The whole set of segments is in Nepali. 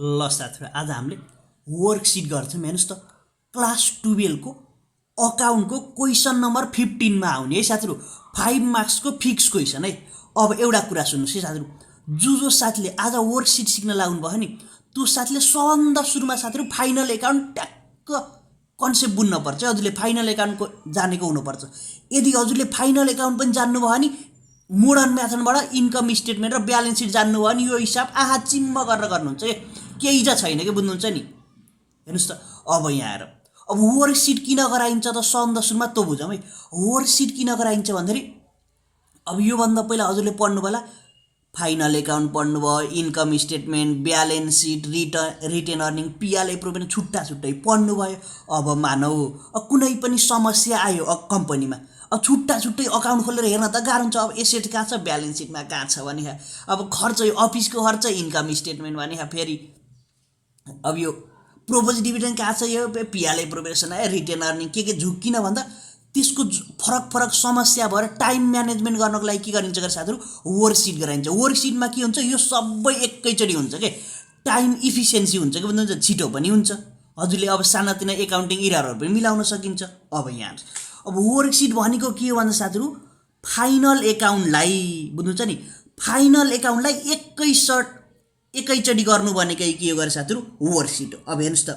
ल साथीहरु, आज हामीले वर्कसिट गर्छौं। हेर्नुस् त, क्लास 12 को अकाउन्टको क्वेशन नम्बर 15 मा आउने है साथीहरु। 5 मार्क्स को फिक्स क्वेशन है। अब एउटा कुरा सुन्नुस् है साथीहरु, जो साथीले आज वर्कसिट सिक्न लाग्नु भयो नि, त्यो साथीले सबभन्दा सुरुमा साथीहरु फाइनल एकाउन्ट ट्याक्क कन्सेप्ट बुझ्न पर्छ। हजुरले फाइनल एकाउन्टको जानेको हुनुपर्छ। यदि हजुरले फाइनल एकाउन्ट पनि जान्नु भयो नि, मोडर्न मेथडबाट इन्कम स्टेटमेन्ट र ब्यालेन्स सिट जान्नु भयो नि, यो हिसाब आहा चिम्म गरेर गर्नुहुन्छ के, केही चाहिँ छैन के, बुझ्नुहुन्छ नि। हेर्नुस् त, अब यहाँ आएर अब वर्कसिट किन गराइन्छ त सबभन्दा सुरुमा त बुझौँ है। वर्कसिट किन गराइन्छ भन्दाखेरि अब योभन्दा पहिला हजुरले पढ्नु होला, फाइनल एकाउन्ट पढ्नु भयो, income statement, balance sheet, retain earning, PLI provident छुट्टा छुट्टै पढ्नु भयो। अब मानौ कुनै पनि समस्या आयो कम्पनीमा, अब छुट्टा छुट्टै अकाउन्ट खोलेर हेर्न त गाह्रो हुन्छ। अब एसेट कहाँ छ, ब्यालेन्स सिटमा कहाँ छ भने, अब खर्च, यो अफिसको खर्च इन्कम स्टेटमेन्ट भने, फेरि अब यो प्रोपोज डिभिडेन्ड कहाँ छ, यो पिएलआई प्रोभिडेन्ट आयो, रिटेन अर्निङ के झुक्किन भन्दा त्यसको फरक समस्या भएर टाइम म्यानेजमेन्ट गर्नको लागि के गरिन्छ गरे साथीहरु, वर्कसिट गराइन्छ। वर्कसिटमा के हुन्छ, यो सबै एकैचोटि हुन्छ के, टाइम इफिसियन्सी हुन्छ के, भन्नुहुन्छ छिटो पनि हुन्छ। हजुरले अब सानातिना एकाउन्टिङ इररहरु पनि मिलाउन सकिन्छ। अब यहाँ अब वर्कसिट भनेको के हो भन्दा साथीहरु, फाइनल एकाउन्टलाई, बुझ्नुहुन्छ नि, फाइनल एकाउन्टलाई एकैचोटि गर्नु भनेकै के हो गरे साथीहरु, वर्कसिट हो। अब हेर्नुस् त,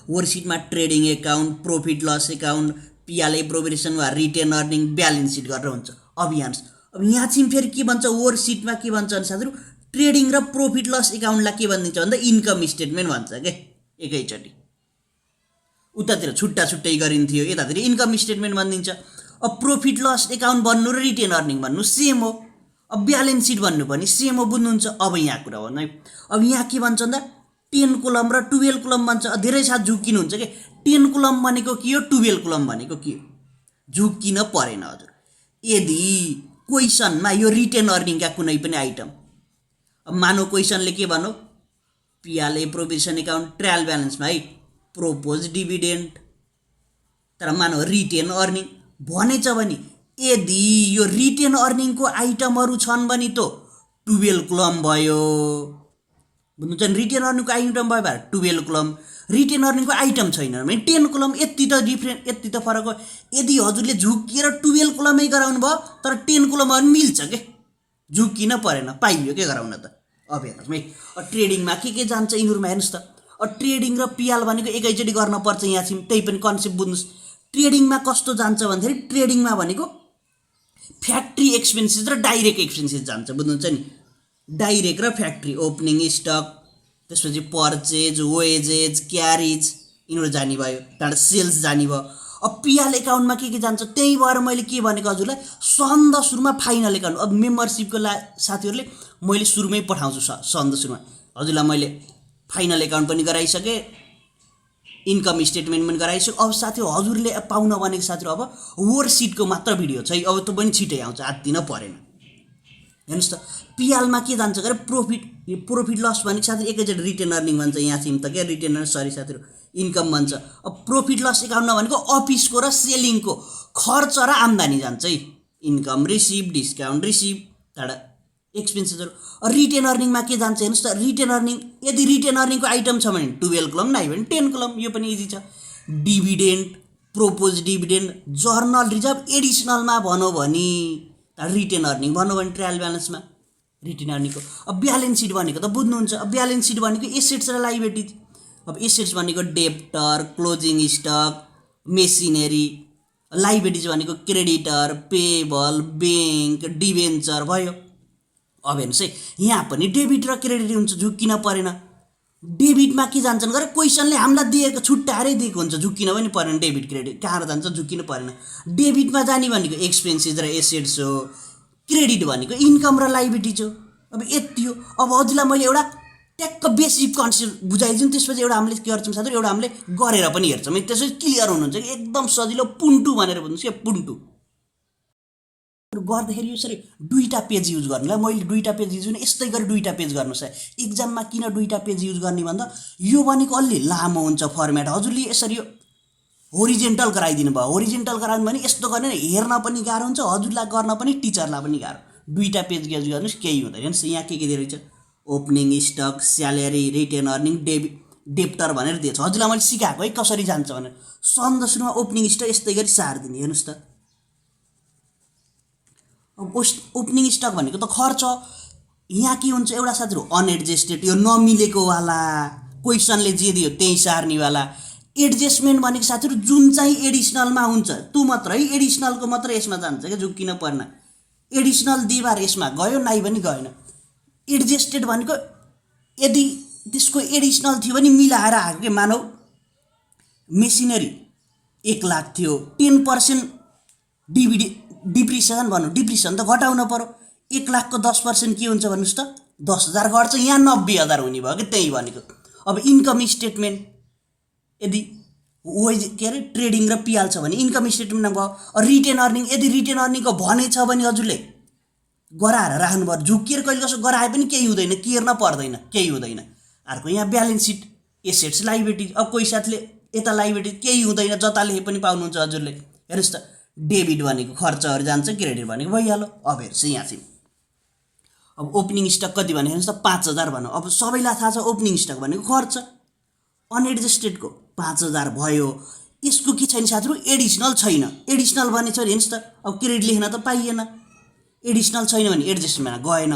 वर्कसिटमा trading account, profit loss account, PLI provident वा रिटेन अर्निङ, ब्यालेन्स सिट गरेर हुन्छ। अब यहाँ चाहिँ फेरि के भन्छ, वर्कसिटमा के भन्छ भने साथीहरु, ट्रेडिङ र प्रॉफिट लस एकाउन्टलाई के भनिन्छ भन्दा इन्कम स्टेटमेन्ट भन्छ के, एकैचोटि। उतातिर छुट्टा छुट्टै गरिन्थ्यो, यतातिर इन्कम स्टेटमेन्ट भनिदिन्छ। अब प्रॉफिट लस एकाउन्ट भन्नु र रिटेन अर्निङ भन्नु सेम हो। अब ब्यालेन्स सिट भन्नु पनि सेम हो, बुझ्नुहुन्छ। अब यहाँ कुरा हो नै, अब यहाँ के भन्छ भन्दा 10 कलम र 12 कलम भन्छ। धेरै साथ झुक्किनुहुन्छ के, 10 कलम भनेको के हो, 12 कलम भनेको के हो, झुक्किन परेन हजुर। यदि क्वेशनमा यो रिटेन अर्निङका कुनै पनि आइटम, अब मानौ क्वेशनले के भन्यो, पिएलआई प्रोभिडेन्ट एकाउन्ट ट्रायल ब्यालेन्समा है प्रोपोज डिभिडेन्ड, तर मानौ रिटेन अर्निङ भनेछ भने, यदि यो रिटेन अर्निङको आइटमहरु छन् भने त 12 कलम भयो, बुझ्नुहुन्छ नि। रिटेन अर्निङको आइटम भयो भएर 12 कलम, रिटेन अर्निङको आइटम छैन भने 10 कलम। यति त डिफ्रेन्ट, यति त फरक हो। यदि हजुरले झुक्किएर 12 कलमै गराउनु भयो तर 10 कलम पनि मिल्छ के, झुक्किन परेन, पाइयो के गराउन त। अब हेर्नुस् है, ट्रेडिङमा के जान्छ यिनीहरुमा, हेर्नुस् त, ट्रेडिङ र पिएल भनेको एकैचोटि गर्न पर्छ। यहाँ चाहिँ त्यही पनि कन्सेप्ट बुझ्नुस्। ट्रेडिङमा कस्तो जान्छ भन्दाखेरि, ट्रेडिङमा भनेको फ्याक्ट्री एक्सपेन्सेस र डाइरेक्ट एक्सपेन्सेस जान्छ, बुझ्नुहुन्छ नि। डाइरेक्ट र फ्याक्ट्री, ओपनिङ स्टक, त्यसपछि पर्चेज, वेजेज, क्यारेज, यिनीहरू जाने भयो। त्यहाँबाट सेल्स जाने भयो। अब पिएल एकाउन्टमा के जान्छ, त्यही भएर मैले के भनेको हजुरलाई, सबभन्दा सुरुमा फाइनल एकाउन्ट। अब मेम्बरसिपको साथीहरूले मैले सुरुमै पठाउँछु, सबभन्दा सुरुमा हजुरलाई मैले फाइनल एकाउन्ट पनि गराइसकेँ, इन्कम स्टेटमेन्ट पनि गराइसक्यो। अब साथीहरु हजुरले पाउन भनेको साथीहरु, अब वर्कसिटको मात्र भिडियो छ है, अब त्यो पनि छिटै आउँछ, आत्तिन परेन। हेर्नुस् त, पिएलमा के जान्छ गरे, प्रॉफिट लस भनेको साथीहरु एकैचोटि रिटेन अर्निङ भन्छ। यहाँ चाहिँ त के रिटेन साथीहरु इन्कम भन्छ। अब प्रॉफिट लस एकाउन्टमा भनेको अफिसको र सेलिङको खर्च र आम्दानी जान्छ है, इन्कम रिसिभ, डिस्काउन्ट रिसिभ, त्यहाँबाट एक्सपेन्सेसहरु। रिटेन अर्निङमा के जान्छ हेर्नुस् त, रिटेन अर्निङ, यदि रिटेन अर्निङको आइटम छ भने 12 कलम, नै भने 10 कलम, यो पनि इजी छ। Dividend, propose dividend, general reserve, एडिसनलमा भनौँ भने रिटेन अर्निङ भनौँ भने ट्रायल ब्यालेन्समा रिटेन अर्निङको। अब ब्यालेन्स सिट भनेको त बुझ्नुहुन्छ। अब ब्यालेन्स सिट भनेको एसेट्स र लाइबिलिटिज। अब एसेट्स भनेको debtor, closing stock, machinery, liabilities भनेको क्रेडिटर, पेबल, बैंक, डिभेन्चर भयो। अब हेर्नुस् है, यहाँ पनि डेबिट र क्रेडिट हुन्छ, झुक्किन परेन। डेबिटमा के जान्छन् गरे, क्वेशनले हामीलाई दिएको छुट्टाएरै दिएको हुन्छ, झुक्किन पनि परेन। डेबिट क्रेडिट कहाँ जान्छ, झुक्किन परेन। डेबिटमा जाने भनेको एक्सपेन्सेस र एसेट्स हो, क्रेडिट भनेको इन्कम र लाइबिलिटिज हो। अब यति हो। अब हजुरलाई मैले एउटा ट्याक्क बेसिक कन्सेप्ट बुझाइदिन्छु, त्यसपछि एउटा हामीले के गर्छौँ साथीहरु, एउटा हामीले गरेर पनि हेर्छौँ, त्यसपछि क्लियर हुनुहुन्छ कि एकदम सजिलो, पुन्टु भनेर बुझ्नुस् के, पुन्टु गर्दाखेरि यसरी 2टा पेज युज गर्नुलाई मैले 2टा पेज युज गर्ने, यस्तै गरी 2टा पेज गर्नुस् है। एक्जाममा किन 2टा पेज युज गर्ने भन्दा यो भनेको अलि लामो हुन्छ फर्मेट। हजुरले यसरी होरिजेन्टल गराइदिनु भयो, होरिजेन्टल गराउनु भने यस्तो गर्ने हेर्न पनि गाह्रो हुन्छ, हजुरलाई गर्न पनि टिचरलाई पनि गाह्रो। 2टा पेज युज गर्नुस्, केही हुँदैन। यहाँ के दिएको रहेछ, opening stock, salary, retain earning, debtor भनेर दिएछ। हजुरलाई मैले सिकाएको है कसरी जान्छ भनेर। सन्द सुरुमा ओपनिङ स्टक यस्तै गरी सारिदिने। हेर्नुहोस् त, अब ओपनिङ स्टक भनेको त खर्च। यहाँ के हुन्छ एउटा साथीहरू, अनएडजस्टेड, यो नमिलेकोवाला, क्वेसनले जे दियो त्यही सार्नेवाला। एडजस्टमेन्ट भनेको साथीहरू जुन चाहिँ एडिसनलमा हुन्छ त्यो मात्रै, एडिसनलको मात्रै यसमा जान्छ क्या, झुक्किन पर्न। एडिसनल दिबार यसमा गयो, नाइ पनि गएन। एडजस्टेड भनेको यदि त्यसको एडिसनल थियो भने मिलाएर आएको के। मानौ मेसिनरी 1 लाख थियो, 10% डिप्रिसिएसन भनौँ, डिप्रिसिएसन त घटाउन पर्यो। 1 लाखको 10% के हुन्छ भन्नुहोस् त, 10,000 घट्छ। यहाँ 90,000 हुने भयो कि, त्यही भनेको। अब इन्कम स्टेटमेन्ट यदि वेज के अरे ट्रेडिङ र पिआल छ भने इन्कम स्टेटमेन्टमा भयो। रिटेन अर्निङ यदि रिटेन अर्निङको भनेछ भने हजुरले गराएर राख्नुभयो। झुकिएर कहिले कसो गराए पनि केही हुँदैन, केर्न पर्दैन, केही हुँदैन। अर्को यहाँ ब्यालेन्स सिट, एसेट्स लाइबिलिटी। अब कोही साथीले यता लाइबिलिटी केही हुँदैन, जता लेखे पनि पाउनुहुन्छ हजुरले। हेर्नुहोस् त, डेबिट भनेको खर्चहरू जान्छ, क्रेडिट भनेको भइहाल्यो। अब हेर्नुहोस् यहाँ चाहिँ अब ओपनिङ स्टक कति भने हेर्नुहोस् त, 5,000 भनौँ। अब सबैलाई थाहा छ ओपनिङ स्टक भनेको खर्च। अनएडजस्टेडको 5,000 भयो। यसको के छैन साथीहरू, एडिसनल छैन। एडिसनल भनेछ भने हेर्नुहोस् त, अब क्रेडिट लेख्न त पाइएन। एडिसनल छैन भने एडजस्टमेन्टमा गएन।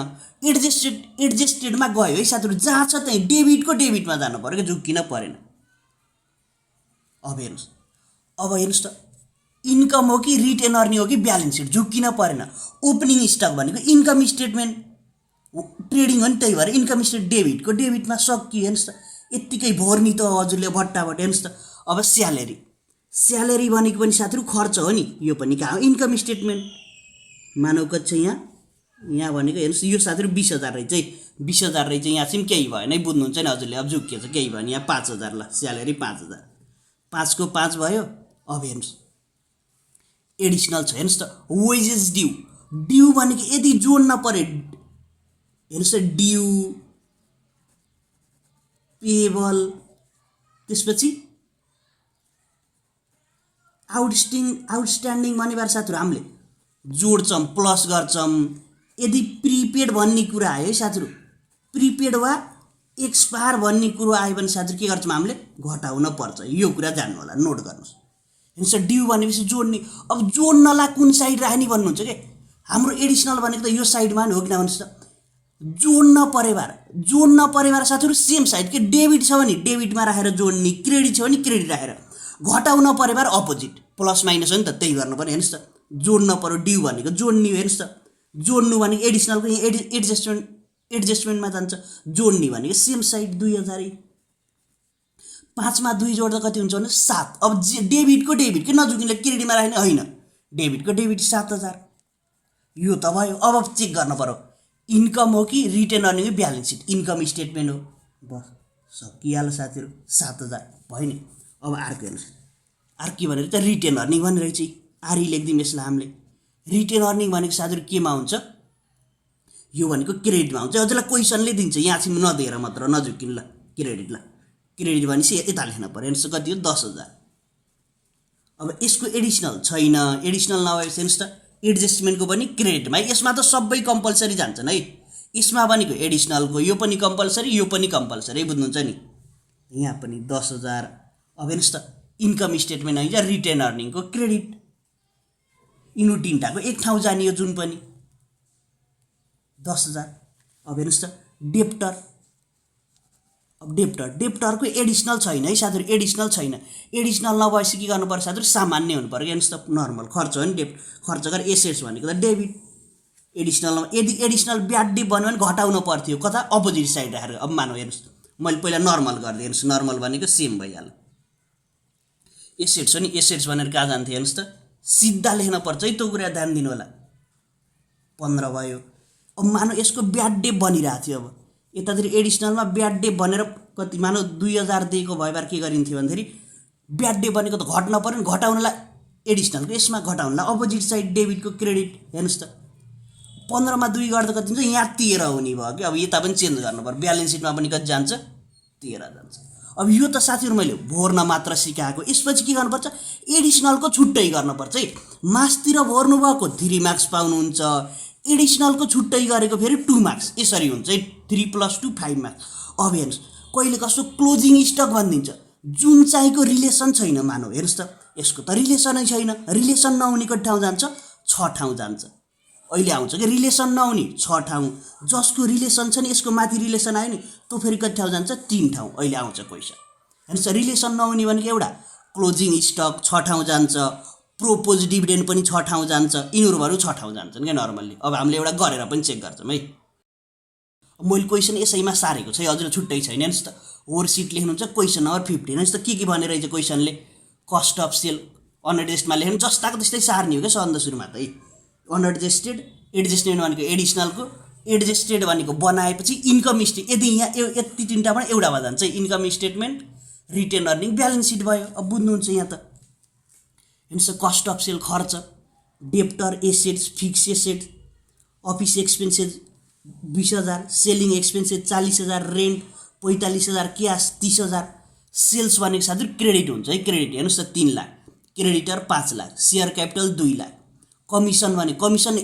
एडजस्टेडमा गयो है साथीहरू, जहाँ छ त्यहीँ डेबिटको डेबिटमा जानु पऱ्यो कि, झुक्किन परेन। अब हेर्नुहोस् त, इन्कम हो कि रिटेन अर्निङ हो कि ब्यालेन्स सिट, झुक्किन परेन। ओपनिङ स्टक भनेको इन्कम स्टेटमेन्ट, ट्रेडिङ हो नि, त्यही भएर इन्कम स्टेटमेन्ट डेबिटको डेबिटमा सकियो। हेर्नुहोस् त, यत्तिकै भोर्नी त हजुरले भट्टाभट। हेर्नुहोस् त, अब स्यालेरी भनेको पनि साथीहरू खर्च हो नि, यो पनि कहाँ हो, इन्कम स्टेटमेन्ट। मानव कति छ यहाँ भनेको हेर्नुहोस्, यो साथीहरू 20,000 रहेछ है, 20,000 रहेछ। यहाँ चाहिँ केही भएन है, बुझ्नुहुन्छ नि हजुरले। अब झुक्किएछ, केही भएन। यहाँ 5,000, ल स्यालेरी 5,000, 5 को 5 भयो। अब हेर्नुहोस् एडिसनल छ। हेर्नुहोस् त, वेजेस ड्यू भनेको यदि जोड्न पऱ्यो, हेर्नुहोस् त, ड्यू, पेबल, त्यसपछि आउटस्ट्यान्डिङ भनेर साथीहरू हामीले जोड्छौँ, प्लस गर्छौँ। यदि प्रिपेड भन्ने कुरा आयो है साथीहरू, प्रिपेड वा एक्सपायर भन्ने कुरो आयो भने साथीहरू के गर्छौँ, हामीले घटाउन पर्छ। यो कुरा जान्नु होला, नोट गर्नुहोस्। हेर्नुहोस् ड्यू भनेपछि जोड्ने। अब जोड्नलाई कुन साइड राख्ने भन्नुहुन्छ कि, हाम्रो एडिसनल भनेको त यो साइडमा नि हो किन भन्नुहोस् त, जोड्न परेबार साथीहरू सेम साइड के। डेबिट छ भने डेबिटमा राखेर जोड्ने, क्रेडिट छ भने क्रेडिट राखेर। घटाउन परेबार अपोजिट, प्लस माइनस हो नि त, त्यही गर्नु पर्यो। हेर्नुहोस् त, जोड्न पऱ्यो, ड्यू भनेको जोड्ने। हेर्नुहोस् त, जोड्नु भनेको एडिसनलको यहाँ एडजस्टमेन्टमा जान्छ। जोड्ने भनेको सेम साइड 2,000। 5 मा 2 जोड्दा कति हुन्छ भने 7। अब डेबिटको डेबिट के, नजुकिने क्रेडिटमा राख्ने होइन, डेबिटको डेबिट 7,000। यो त भयो। अब चेक गर्नु पऱ्यो इन्कम हो कि रिटेन अर्निङ हो, ब्यालेन्स सिट, इन्कम स्टेटमेन्ट हो। बस सकिहाल्यो साथीहरू, 7,000 भयो नि। अब अर्को हेर्नुहोस्, अर्को के भनेर त रिटेन अर्निङ भनेर चाहिँ आरी लेखिदिउँ यसलाई हामीले। रिटेन अर्निङ भनेको साथीहरू केमा हुन्छ, यो भनेको क्रेडिटमा हुन्छ। हजुरलाई क्वेसनले दिन्छ, यहाँ चाहिँ नदिएर मात्र, नझुकिनु ल। क्रेडिट भनेपछि यता लेख्न पऱ्यो। हेर्नुहोस् कति हो, 10,000। अब यसको एडिसनल छैन, एडिसनल नभएपछि हेर्नुहोस् त, एडजस्टमेन्टको पनि क्रेडिटमा। यसमा त सबै कम्पलसरी जान्छन् है, यसमा भनेको एडिसनलको यो पनि कम्पलसरी, यो पनि कम्पलसरी, बुझ्नुहुन्छ नि। यहाँ पनि 10,000। अब हेर्नुहोस् त, इन्कम स्टेटमेन्ट आइन्छ, रिटेन अर्निङको क्रेडिट, यिनीहरू तिनवटाको एक ठाउँ जाने हो, जुन पनि 10,000। अब हेर्नुहोस् त, डेप्टरको एडिसनल छैन है साथीहरू, एडिसनल छैन। एडिसनल नभएपछि के गर्नु पर्छ साथीहरू, सामान्य हुनु पर्यो। हेर्नुहोस् त, नर्मल खर्च हो नि, खर्च गरेर एसेट्स भनेको त डेबिट। एडिसनल यदि एडिसनल ब्याड डेप बन्यो भने घटाउन पर्थ्यो, कता अपोजिट साइड राखेर। अब मानौ हेर्नुहोस्, मैले पहिला नर्मल गरिदिएँ। हेर्नुहोस् नर्मल भनेको सेम भइहाल्यो। एसेट्स हो नि, एसेट्स भनेर कहाँ जान्थ्यो, हेर्नुहोस् त, सिधा लेख्न पर्छ है, त्यो कुरा ध्यान दिनु होला। 15 भयो। अब मानौ यसको ब्याड डेप बनिरहेको थियो, अब यतातिर एडिसनलमा ब्याड डेप भनेर कति मानौ 2,000 दिएको भए के गरिन्थ्यो भन्दाखेरि, ब्याड डेप बनेको त घट्न पऱ्यो नि, घटाउनलाई एडिसनलको यसमा घटाउनलाई अपोजिट साइड डेबिटको क्रेडिट। हेर्नुहोस् त, 15 मा 2 गर्दा कति हुन्छ, यहाँ 13 हुने भयो कि। अब यता पनि चेन्ज गर्नु पर्यो, ब्यालेन्स सिटमा पनि कति जान्छ, 13 जान्छ। अब यो त साथीहरू मैले भोर्न मात्र सिकाएको। यसपछि के गर्नुपर्छ, एडिसनलको छुट्टै गर्नुपर्छ है। मासतिर भर्नु भएको 3 मार्क्स पाउनुहुन्छ, एडिसनलको छुट्टै गरेको फेरि 2 मार्क्स। यसरी हुन्छ है। 3 + 2 5 मार्क्स। अब हेर्नुहोस् कहिले कस्तो क्लोजिङ स्टक भनिदिन्छ जुन चाहिँको रिलेसन छैन। मानौ हेर्नुहोस् त यसको त रिलेसनै छैन, रिलेसन नहुनेको ठाउँ जान्छ 6 ठाउँ जान्छ। अहिले आउँछ कि रिलेसन नहुने 6 ठाउँ, जसको रिलेसन छ नि यसको माथि रिलेसन आयो नि त्यो फेरि कति ठाउँ जान्छ 3 ठाउँ। अहिले आउँछ क्वेसन। हेर्नुहोस् रिलेसन नहुने भनेको एउटा क्लोजिङ स्टक 6 ठाउँ जान्छ, प्रोपोज डिभिडेन्ड पनि 6 ठाउँ जान्छ, यिनीहरूहरू 6 ठाउँ जान्छन् क्या नर्मल्ली। अब हामीले एउटा गरेर पनि चेक गर्छौँ है। मैले क्वेसन यसैमा सारेको छ हजुर, छुट्टै छैन। हेर्नुहोस् त वर्कसिट लेख्नुहुन्छ क्वेसन नम्बर 15। हेर्नुहोस् त के भनेर रहेछ क्वेसनले, कस्ट अफ सेल अनएडजस्टमा लेख्नु जस्ताको त्यस्तै सार्ने हो क्या सन्द सुरुमा त है। अनएडजस्टेड, एडजस्टमेन्ट भनेको एडिसनलको, एडजस्टेड भनेको बनाएपछि इन्कम स्टेट। यदि यहाँ यति तिनवटाबाट एउटामा जान्छ income statement, retain earning, balance sheet भयो। अब बुझ्नुहुन्छ यहाँ त। हेर्नुहोस् कस्ट अफ सेल खर्च, debtor, assets, fixed asset, office expenses 20,000, selling expenses 40,000, rent 45,000, cash 30,000। Sales भनेको साथीहरू क्रेडिट हुन्छ है, क्रेडिट हेर्नुहोस् त 3 lakh, creditor 5 lakh, share capital 2 lakh. Commission भने कमिसन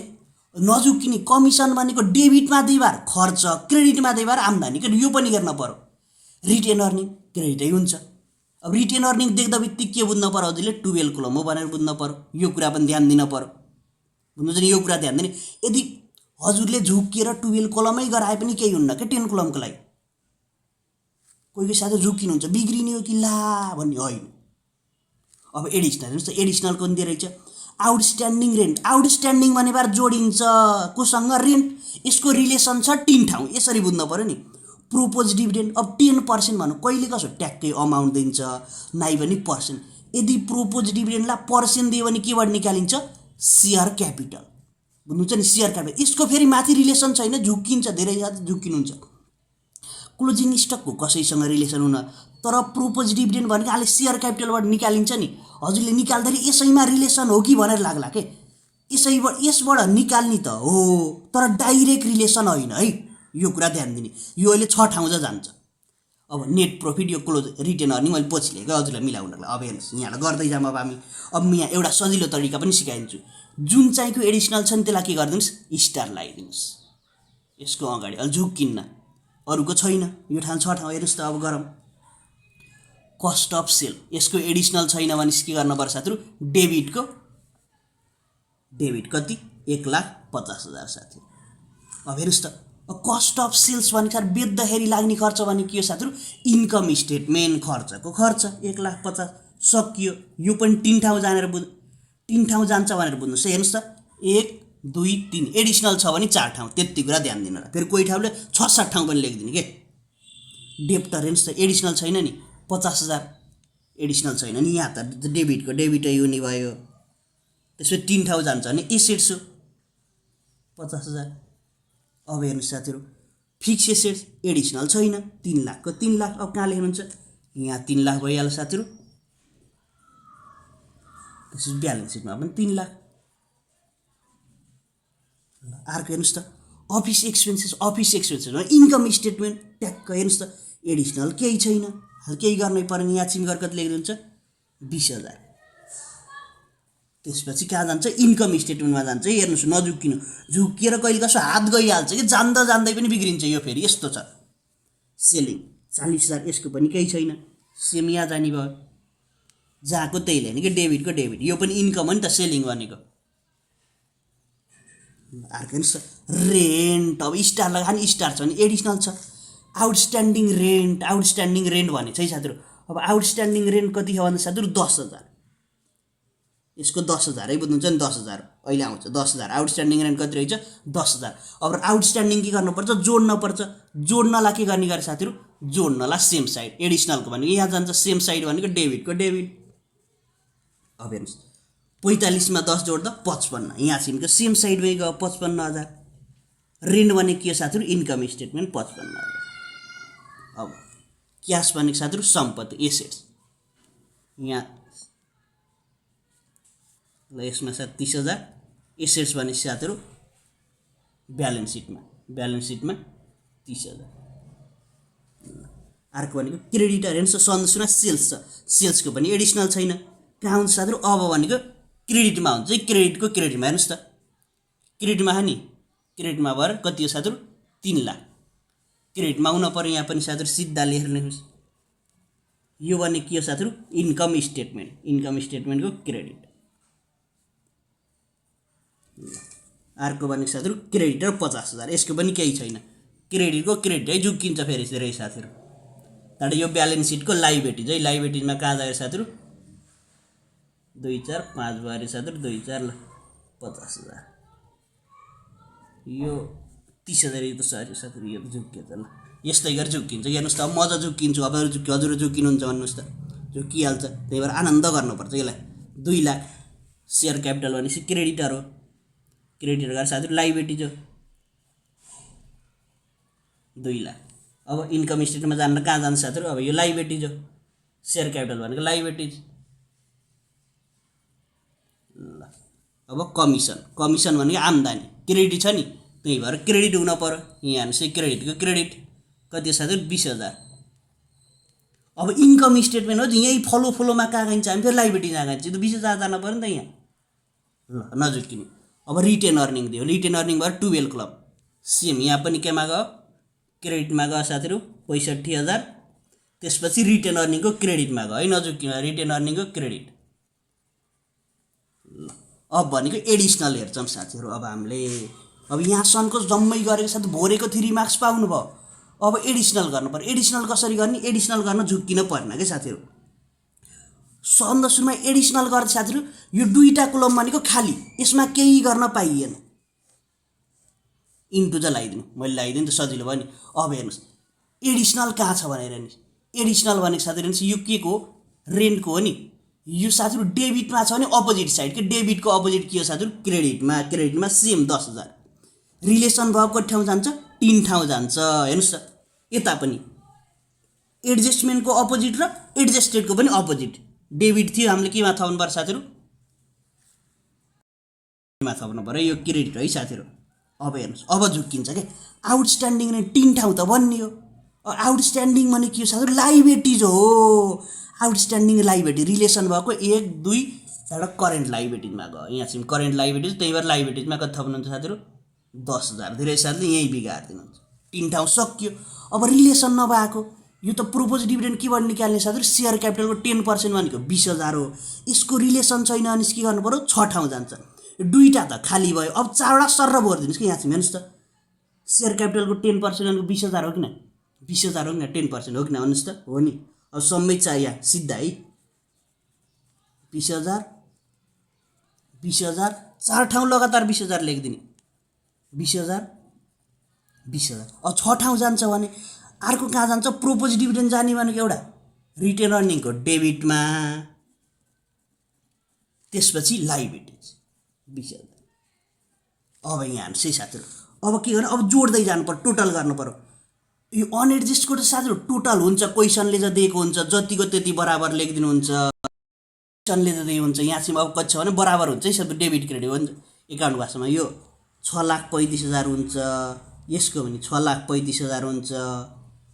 नजुकिने, कमिसन भनेको डेबिटमा 2 बार खर्च, क्रेडिटमा 2 बार आम्दानी, कि यो पनि गर्न पर्यो। रिटेन अर्निङ क्रेडिटै हुन्छ। अब रिटेन अर्निङ देख्दा बित्तिकै के बुझ्नु पर्यो हजुरले, 12 कलम हो भनेर बुझ्नु पर्यो। यो कुरा पनि ध्यान दिन पर्यो, बुझ्नुहुन्छ नि, यो कुरा ध्यान दिने। यदि हजुरले झुकिएर 12 कलमै गराए पनि केही हुन्न क्या 10 कलमको लागि। कोही साथै झुकिनुहुन्छ बिग्रिने हो कि ला भन्ने होइन। अब एडिसनल हेर्नुहोस् त, एडिसनल कुन दिएर रहेछ, आउटस्ट्यान्डिङ रेन्ट। आउटस्ट्यान्डिङ भनेबार जोडिन्छ कोसँग, रेन्ट। यसको रिलेसन छ 3 ठाउँ, यसरी बुझ्नु पर्यो नि। प्रोपोज डिभिडेन्ड अब 10% भनौँ, कहिले कसो ट्याक्कै अमाउन्ट दिन्छ नाइ भने पर्सेन्ट। यदि प्रोपोज डिभिडेन्डलाई पर्सेन्ट दियो भने केबाट निकालिन्छ, सेयर क्यापिटल, बुझ्नुहुन्छ नि, सेयर क्यापिटल। यसको फेरि माथि रिलेसन छैन, झुकिन्छ, धेरै ज्यादा झुकिनुहुन्छ। क्लोजिङ स्टकको कसैसँग रिलेसन हुन, तर प्रोपोज डिभिडेन्ड भनेको अहिले सेयर क्यापिटलबाट निकालिन्छ नि। हजुरले निकाल्दाखेरि यसैमा रिलेसन हो कि भनेर लाग्ला के, यसबाट निकाल्ने त हो, तर डाइरेक्ट रिलेसन होइन है, यो कुरा ध्यान दिने। यो अहिले 6 ठाउँ जान्छ। अब नेट प्रफिट, यो क्लोज रिटेन अर्निङ मैले पछि लिएको हजुरलाई मिलाउनलाई। अब हेर्नुहोस् यहाँलाई गर्दै जाऊँ। अब म यहाँ एउटा सजिलो तरिका पनि सिकाइदिन्छु। जुन चाहिँको एडिसनल छ नि त्यसलाई के गरिदिनुहोस्, स्टार लगाइदिनुहोस् यसको अगाडि, अलि झुक्किन्न, अरूको छैन, यो ठाउँ 6 ठाउँ। हेर्नुहोस् त अब गरौँ, कस्ट अफ सेल, यसको एडिसनल छैन भने के गर्नुपर्छ साथीहरू, डेबिट कति 1,50,000 साथी। अब हेर्नुहोस् त कस्ट अफ सेल्स भनेको बेच्दाखेरि लाग्ने खर्च भनेको के हो साथीहरू, इन्कम स्टेटमेन्ट खर्चको खर्च 1,50,000 सकियो। यो पनि 3 ठाउँ जानेर 3 ठाउँ जान्छ भनेर बुझ्नुहोस्। हेर्नुहोस् त 1 2 3, एडिसनल छ भने 4 ठाउँ, त्यति कुरा ध्यान दिनु होला। फेरि कोही ठाउँले 6-7 ठाउँ पनि लेखिदिने के। डेप्टर हेर्नुहोस् त एडिसनल छैन नि, 50,000 एडिसनल छैन नि, यहाँ त डेबिटै हुने भयो। त्यसपछि 3 ठाउँ जान्छ भने एसेट्स हो 50,000। अब हेर्नुहोस् साथीहरू फिक्स एसेट्स एडिसनल छैन, 3 लाखको 3 लाख। अब कहाँ लेख्नुहुन्छ, यहाँ 3 लाख भइहाल्छ साथीहरू। त्यसपछि ब्यालेन्स सिटमा पनि 3 लाख। अर्को हेर्नुहोस् त अफिस एक्सपेन्सेस भने इन्कम स्टेटमेन्ट ट्याक्क। हेर्नुहोस् त एडिसनल केही छैन, केही गर्नै पर्ने। यहाँ चिमगर कति लेखिदिनुहुन्छ, 20,000। त्यसपछि कहाँ जान्छ, इन्कम स्टेटमेन्टमा जान्छ। हेर्नुहोस् नझुक्किनु, झुक्किएर कहिले कसो हात गइहाल्छ कि, जान्दै पनि बिग्रिन्छ। यो फेरि यस्तो छ। सेलिङ 40,000, यसको पनि केही छैन, सेम यहाँ जाने भयो, जहाँको त्यही ल्याने कि, डेबिटको डेबिट। यो पनि इन्कम हो नि त सेलिङ भनेको। अर्को हेर्नुहोस् त रेन्ट, अब स्टार लगाने, स्टार छ भने एडिसनल छ। आउटस्ट्यान्डिङ रेन्ट भने चाहिँ साथीहरू, अब आउटस्ट्यान्डिङ रेन्ट कति हो भन्दा साथीहरू 10,000। यसको 10,000 है, बुझ्नुहुन्छ नि, 10,000 अहिले आउँछ 10,000। आउटस्ट्यान्डिङ रेन्ट कति रहेछ, 10,000। अब आउटस्ट्यान्डिङ के गर्नुपर्छ, जोड्नुपर्छ। जोड्नलाई के गर्ने गरे साथीहरू, जोड्नलाई सेम साइड, एडिसनलको भनेको यहाँ जान्छ, सेम साइड भनेको डेबिटको डेबिट। अब हेर्नुहोस् 45मा 10 जोड्दा 55, यहाँ सिमको सेम साइड वे गयो 55,000। रेन्ट भनेको के हो साथीहरू, इन्कम स्टेटमेन्ट 55,000। अब क्यास भनेको साथीहरू सम्पत्ति एसेट्स, यहाँ ल यसमा साथ 30,000। एसेट्स भनेपछि साथीहरू ब्यालेन्स सिटमा 30,000। अर्को भनेको क्रेडिटर हेर्नुहोस्, सन्देशमा सेल्स छ, सेल्सको पनि एडिसनल छैन। कहाँ हुन्छ साथीहरू, अब भनेको क्रेडिटमा हुन्छ है, क्रेडिटको क्रेडिटमा। हेर्नुहोस् त क्रेडिटमा हो नि, क्रेडिटमा भएर कति हो साथीहरू, 3 लाख। क्रेडिटमा आउन पर्यो। यहाँ पनि साथीहरू सिधा लेखेर लेख्नुहोस्। यो भने के हो साथीहरू? Income statement. इन्कम स्टेटमेन्टको क्रेडिट। अर्को भनेको साथीहरू क्रेडिटर 50,000। यसको पनि केही छैन, क्रेडिटको क्रेडिट है झुक्किन्छ फेरि यसरी साथीहरू। त्यहाँबाट यो ब्यालेन्स सिटको लाइबिलिटिज है। लाइबिलिटिजमा कहाँ जायो साथीहरू? 2 4 5 भयो अरे साथीहरू। 2 4 50,000। यो 30,000 यो त सरी साथीहरू, यो त झुक्किन्छ ल। यस्तै गरी झुक्किन्छ। हेर्नुहोस् त, अब म त झुक्किन्छु, अब हजुर झुक्किनुहुन्छ भन्नुहोस् त, झुक्किहाल्छ। त्यही भएर आनन्द गर्नुपर्छ यसलाई। 2 लाख सेयर क्यापिटल भनेपछि क्रेडिटर हो। क्रेडिटर गरेर साथीहरू लाइबिलिटिज हो 2 लाख। अब इन्कम स्टेटमेन्टमा जान्न कहाँ जान्छ साथीहरू? अब यो लाइबिलिटिज हो। सेयर क्यापिटल भनेको लाइबिलिटिज। ल अब कमिसन। कमिसन भनेको आम्दानी, क्रेडिट छ नि, त्यही भएर क्रेडिट हुन पर्यो। यहाँ हेर्नुहोस् है, क्रेडिटको क्रेडिट कति साथीहरू? 20,000। अब इन्कम स्टेटमेन्ट हो यहीँ फलोमा कहाँ गइन्छ हामी? फेरि लाइबिलिटी जहाँ गइन्छ, त्यो 20,000 जानु पऱ्यो नि त यहाँ। ल नझुक्किने। अब रिटेन अर्निङ दियो। रिटेन अर्निङ भयो 12 क्लब। सेम यहाँ पनि केमा गयो? क्रेडिटमा गयो साथीहरू 65,000। त्यसपछि रिटेन अर्निङको क्रेडिटमा गयो है, नझुक्किने। Retain अर्निङको credit. ल अब भनेको एडिसनल हेर्छौँ साथीहरू। अब हामीले अब यहाँसम्मको जम्मै गरेको साथ भोरेको 3 मार्क्स पाउनु भयो। अब एडिसनल गर्नु पर्यो। एडिसनल कसरी गर्ने? एडिसनल गर्न झुक्किन पर्न क्या साथीहरू। सबभन्दा सुरुमा एडिसनल गर्दा साथीहरू यो 2टा कोलम भनेको खाली, यसमा केही गर्न पाइएन। इन्टु चाहिँ लगाइदिनु, मैले लगाइदिनु त सजिलो भयो नि। अब हेर्नुहोस् एडिसनल कहाँ छ भनेर नि। एडिसनल भनेको साथीहरू यो के को? रेन्टको हो नि। यो साथीहरू डेबिटमा छ भने अपोजिट साइड के? डेबिटको अपोजिट के हो साथीहरू? क्रेडिटमा। क्रेडिटमा सेम 10,000। रिलेसन भाव कति ठाउँ जान्छ? 3 ठाउँ जान्छ। हेर्नुहोस् त, यता पनि एडजस्टमेन्टको अपोजिट र एडजस्टेडको पनि अपोजिट। डेबिट थियो, हामीले केमा थप्नु पर्छ साथीहरू? केमा थप्नु पर्यो? यो क्रेडिट है साथीहरू। अब हेर्नुहोस्, अब झुक्किन्छ क्या। आउटस्ट्यान्डिङ नै 3 ठाउँ त बन्नियो। आउटस्ट्यान्डिङ भने के हो साथीहरू? लाइबिलिटिज हो। आउटस्ट्यान्डिङ लाइबिलिटी रिलेसन भएको 1 2 एउटा करेन्ट लाइबिलिटिजमा गयो। यहाँ चाहिँ करेन्ट लाइबिलिटिज, त्यही भएर लाइबिलिटिजमा कति थप्नुहुन्छ साथीहरू? 10,000। धेरै साथीले यहीँ बिगारिदिनुहुन्छ। 3 ठाउँ सक्यो। अब रिलेसन नभएको यो त प्रोपोज डिभिडेन्ड केबाट निकाल्ने साथीहरू? सेयर क्यापिटलको 10% भनेको 20,000 हो। यसको रिलेसन छैन भने के गर्नु पर्यो? 6 ठाउँ जान्छ। 2टा त खाली भयो। अब 4वटा सर भरिदिनुहोस् कि यहाँ चाहिँ। हेर्नुहोस् त, सेयर क्यापिटलको 10% भनेको 20,000 हो कि न? 20,000 हो कि न? 10% हो कि न? भन्नुहोस् त। हो नि। अब सबै चाहियो सिधा है। 20,000 20,000 4 ठाउँ लगातार 20,000 लेखिदिने। 20,000 20,000। अब 6 ठाउँ जान्छ भने अर्को कहाँ जान्छ? प्रोपोज डिभिडेन्ड जाने भनेको एउटा रिटेन अर्निङको डेबिटमा, त्यसपछि लाइबिलिटिज 20,000। अब यहाँ हेर्नुहोस् है साथीहरू, अब के गर्ने? अब जोड्दै जानु पर्यो, टोटल गर्नु पर्यो। यो अनएडजस्टको त साथीहरू टोटल हुन्छ। क्वेसनले चाहिँ दिएको हुन्छ, जतिको त्यति बराबर लेखिदिनुहुन्छ। क्वेसनले त दिएको हुन्छ। यहाँ चाहिँ अब कति छ भने बराबर हुन्छ है सब डेबिट क्रेडिट हुन्छ। एकाउन्ट भाषामा यो 6,35,000 हुन्छ। यसको पनि 6,35,000 हुन्छ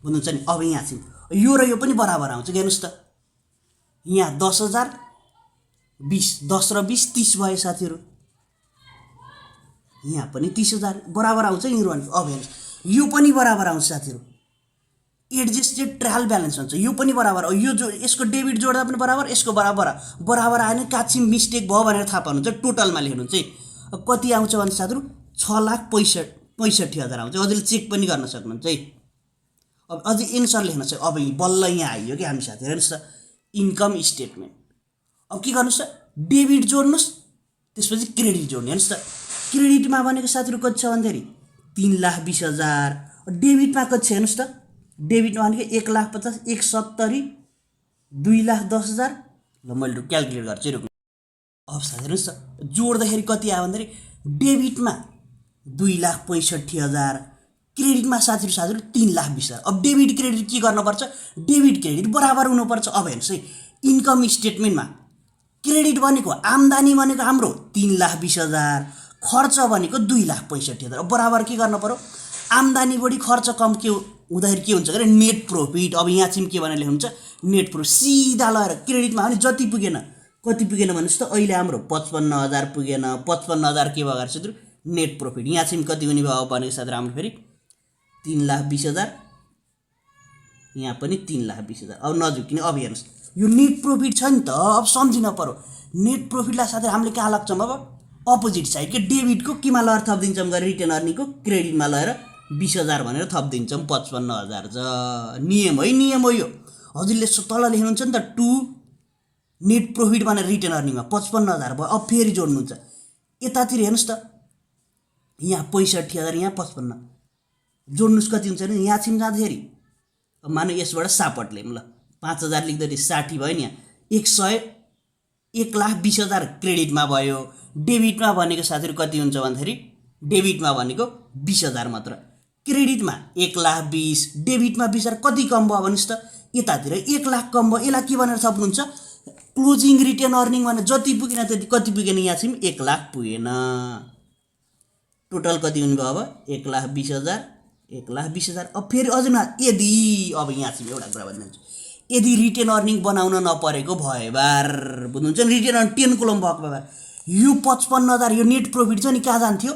भन्नुहुन्छ नि। अब यहाँ चाहिँ यो र यो पनि बराबर आउँछ। हेर्नुहोस् त, यहाँ 10,000 20 10 र 20 30 भयो साथीहरू। यहाँ पनि 30,000 बराबर आउँछ यिनीहरू। अब हेर्नुहोस् यो पनि बराबर आउँछ साथीहरू। एडजस्टेड ट्रायल ब्यालेन्स हुन्छ, यो पनि बराबर। यो जो यसको डेबिट जोड्दा पनि बराबर, यसको बराबर आएन काची मिस्टेक भयो भनेर थाहा पाउनुहुन्छ। टोटलमा लेख्नुहुन्छ है। कति आउँछ भने साथीहरू 6,65,000 आउँछ। अझैले चेक पनि गर्न सक्नुहुन्छ है। अब अझै एन्सर लेख्न छ। अब बल्ल यहाँ आइयो कि हामी साथीहरू। हेर्नुहोस् त, इन्कम स्टेटमेन्ट। अब के गर्नुहोस् त, डेबिट जोड्नुहोस्, त्यसपछि क्रेडिट जोड्नु। हेर्नुहोस् त, क्रेडिटमा भनेको साथीहरू कति छ भन्दाखेरि 3,20,000। डेबिटमा कति छ हेर्नुहोस् त, डेबिटमा भनेको 1,50,000 1,70 2,10,000। ल मैले क्यालकुलेट गर्छु है। अब साथी हेर्नुहोस् त, जोड्दाखेरि कति आयो भन्दाखेरि डेबिटमा 2,65,000, क्रेडिटमा साथीहरू 3,20,000। अब डेबिट क्रेडिट के गर्नुपर्छ? डेबिट क्रेडिट बराबर हुनुपर्छ। अब हेर्नुहोस् है, इन्कम स्टेटमेन्टमा क्रेडिट भनेको आम्दानी भनेको हाम्रो 3,20,000, खर्च भनेको 2,65,000। अब बराबर के गर्नु पर्यो? आम्दानी बढी खर्च कम के हुँदाखेरि के हुन्छ भने नेट प्रफिट। अब यहाँ चाहिँ के भनेर लेख्नुहुन्छ? Net profit. सिधा लगाएर क्रेडिटमा भने जति पुगेन, कति पुगेन भन्नुहोस् त। अहिले हाम्रो 55,000 पुगेन। 55,000 के भयो साथीहरू? Net profit. यहाँ चाहिँ कति हुने भयो भनेको साथीहरू हाम्रो फेरि 3,20,000 यहाँ पनि 3,20,000। अब नझुकिने। अब हेर्नुहोस् यो नेट प्रॉफिट छ नि त, अब सम्झिन पर्यो। नेट प्रॉफिटलाई साथै हामीले कहाँ लाग्छौँ अब अपोजिट साइड के डेबिटको केमा लगेर थपिदिन्छौँ गएर रिटेन अर्निङको क्रेडिटमा लगेर 20,000 भनेर थपिदिन्छौँ 55,000 नियम है, नियम हो यो। हजुरले तल लेख्नुहुन्छ नि त टु नेट प्रॉफिट भनेर रिटेन अर्निङमा 55,000 भयो। अब फेरि जोड्नुहुन्छ यतातिर हेर्नुहोस् त, यहाँ 65,000 यहाँ 55 जोड्नुहोस् कति हुन्छ भने यहाँ छिम जाँदाखेरि अब मानु यसबाट सापटले ल 5,000 लेख्दाखेरि 60 भयो नि, यहाँ 1,20,000 क्रेडिटमा भयो। डेबिटमा भनेको साथीहरू कति हुन्छ भन्दाखेरि डेबिटमा भनेको 20,000 मात्र, क्रेडिटमा 1,20,000, डेबिटमा 20,000। कति कम भयो भन्नुहोस् त, यतातिर 1,00,000 कम भयो। यसलाई के भनेर थप्नुहुन्छ क्लोजिङ रिटेन अर्निङ भनेर। जति पुगेन त्यति, कति पुगेन यहाँ छिम 1,00,000 पुगेन। टोटल कति हुने भयो अब 1,20,000, 1,20,000। अब फेरि अझ यदि अब यहाँ चाहिँ एउटा कुरा भनिदिन्छु, यदि रिटेन अर्निङ बनाउन नपरेको भए बार बुझ्नुहुन्छ नि, रिटेन अर्निङ 10 कोलम भएको भए यो 55,000 यो नेट प्रॉफिट छ नि कहाँ जान्थ्यो,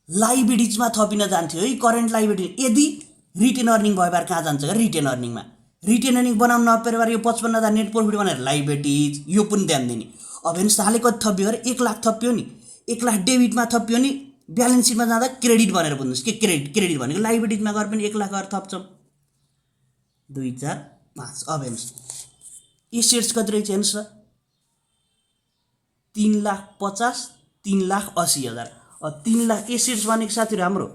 लाइबिलिटिजमा थपिन जान्थ्यो है, करेन्ट लाइबिलिटी। यदि रिटेन अर्निङ भए बार कहाँ जान्छ रिटेन अर्निङमा, रिटेन अर्निङ बनाउन नपरे बार यो 55,000 नेट प्रॉफिट भनेर लाइबिलिटिज यो पनि ध्यान दिने। अब हेर्नुहोस् हालै कति थप्यो अरे 1,00,000 थप्यो नि, 1,00,000 डेबिटमा थप्यो नि, ब्यालेन्स सिटमा जाँदा क्रेडिट भनेर बुझ्नुहोस् के क्रेडिट भनेको लाइबिलिटिजमा गएर पनि 1,00,000 गरेर थप्छौँ 2, 4, 5। अब हेर्नुहोस् एसेट्स कति रहेछ हेर्नुहोस् त 3,50,000, 3,80,000। 3,00,000 एसेट्स भनेको साथीहरू हाम्रो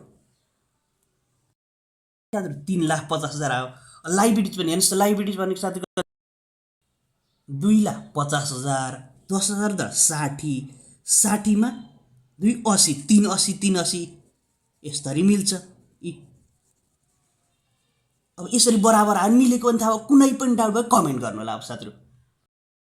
3,50,000 आयो। लाइबिलिटिज पनि हेर्नुहोस् त, लाइबिलिटिज भनेको साथीको 2,50,000, 10,000 त 60, 60मा 2,80, 3,80, 3,80 यसरी मिल्छ। अब यसरी बराबर मिलेको भने थाहा कुनै पनि डाउट भयो कमेन्ट गर्नु होला अब साथीहरू।